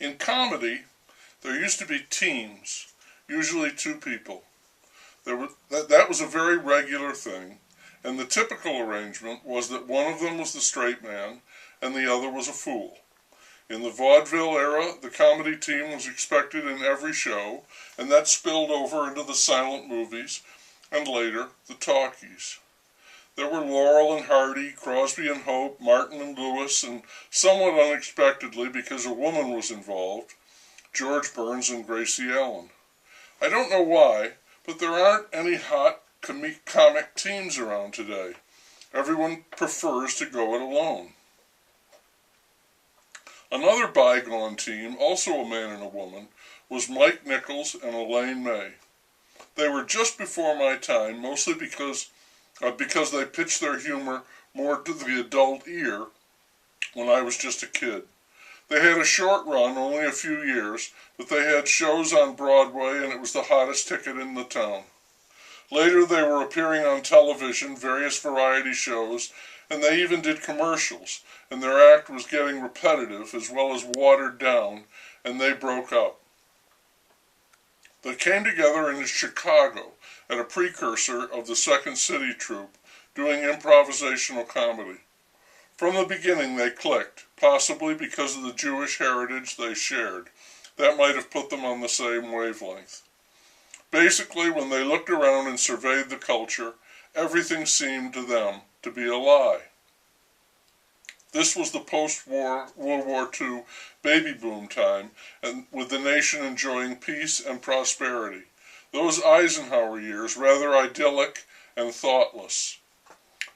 In comedy, there used to be teams, usually two people. That was a very regular thing, and the typical arrangement was that one of them was the straight man and the other was a fool. In the vaudeville era, the comedy team was expected in every show, and that spilled over into the silent movies, and later, the talkies. There were Laurel and Hardy, Crosby and Hope, Martin and Lewis, and somewhat unexpectedly, because a woman was involved, George Burns and Gracie Allen. I don't know why, but there aren't any hot comic teams around today. Everyone prefers to go it alone. Another bygone team, also a man and a woman, was Mike Nichols and Elaine May. They were just before my time, mostly because they pitched their humor more to the adult ear when I was just a kid. They had a short run, only a few years, but they had shows on Broadway and it was the hottest ticket in the town. Later they were appearing on television, various variety shows, and they even did commercials, and their act was getting repetitive as well as watered down, and they broke up. They came together in Chicago at a precursor of the Second City troupe, doing improvisational comedy. From the beginning they clicked, possibly because of the Jewish heritage they shared. That might have put them on the same wavelength. Basically, when they looked around and surveyed the culture, everything seemed to them to be a lie. This was the post-war World War II baby boom time, and with the nation enjoying peace and prosperity. Those Eisenhower years, rather idyllic and thoughtless.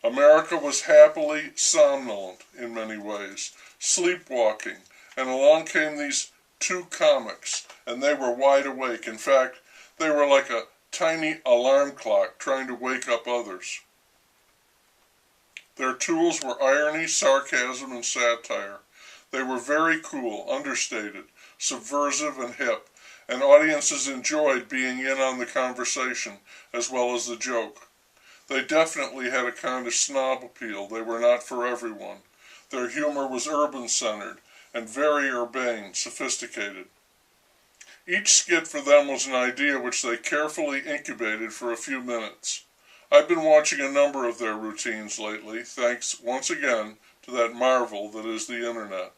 America was happily somnolent in many ways, sleepwalking, and along came these two comics, and they were wide awake. In fact, they were like a tiny alarm clock trying to wake up others. Their tools were irony, sarcasm, and satire. They were very cool, understated, subversive, and hip, and audiences enjoyed being in on the conversation as well as the joke. They definitely had a kind of snob appeal. They were not for everyone. Their humor was urban-centered and very urbane, sophisticated. Each skit for them was an idea which they carefully incubated for a few minutes. I've been watching a number of their routines lately, thanks once again to that marvel that is the internet.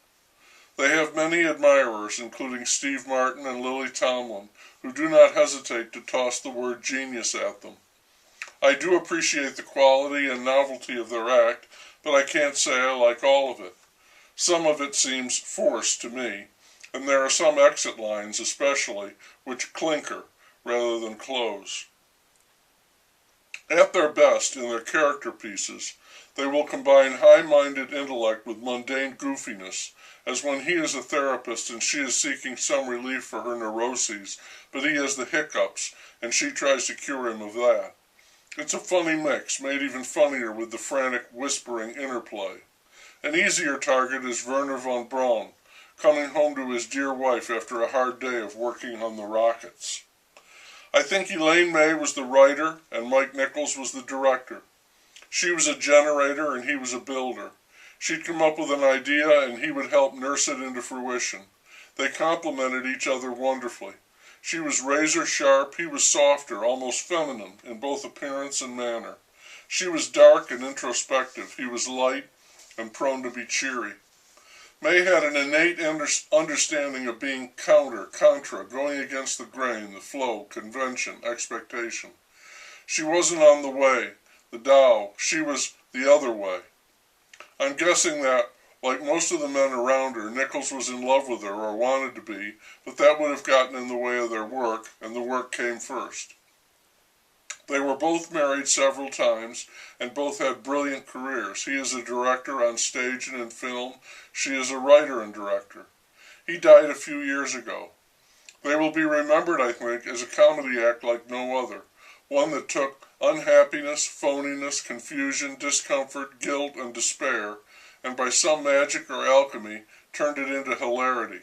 They have many admirers, including Steve Martin and Lily Tomlin, who do not hesitate to toss the word genius at them. I do appreciate the quality and novelty of their act, but I can't say I like all of it. Some of it seems forced to me, and there are some exit lines especially which clinker rather than close. At their best, in their character pieces, they will combine high-minded intellect with mundane goofiness, as when he is a therapist and she is seeking some relief for her neuroses, but he has the hiccups, and she tries to cure him of that. It's a funny mix, made even funnier with the frantic, whispering interplay. An easier target is Werner von Braun, coming home to his dear wife after a hard day of working on the rockets. I think Elaine May was the writer and Mike Nichols was the director. She was a generator and he was a builder. She'd come up with an idea and he would help nurse it into fruition. They complemented each other wonderfully. She was razor sharp, he was softer, almost feminine in both appearance and manner. She was dark and introspective, he was light and prone to be cheery. May had an innate understanding of being contra, going against the grain, the flow, convention, expectation. She wasn't on the way, the Tao, she was the other way. I'm guessing that, like most of the men around her, Nichols was in love with her or wanted to be, but that would have gotten in the way of their work, and the work came first. They were both married several times, and both had brilliant careers. He is a director on stage and in film. She is a writer and director. He died a few years ago. They will be remembered, I think, as a comedy act like no other, one that took unhappiness, phoniness, confusion, discomfort, guilt, and despair, and by some magic or alchemy, turned it into hilarity.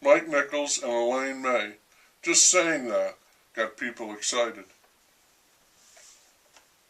Mike Nichols and Elaine May. Just saying that got people excited.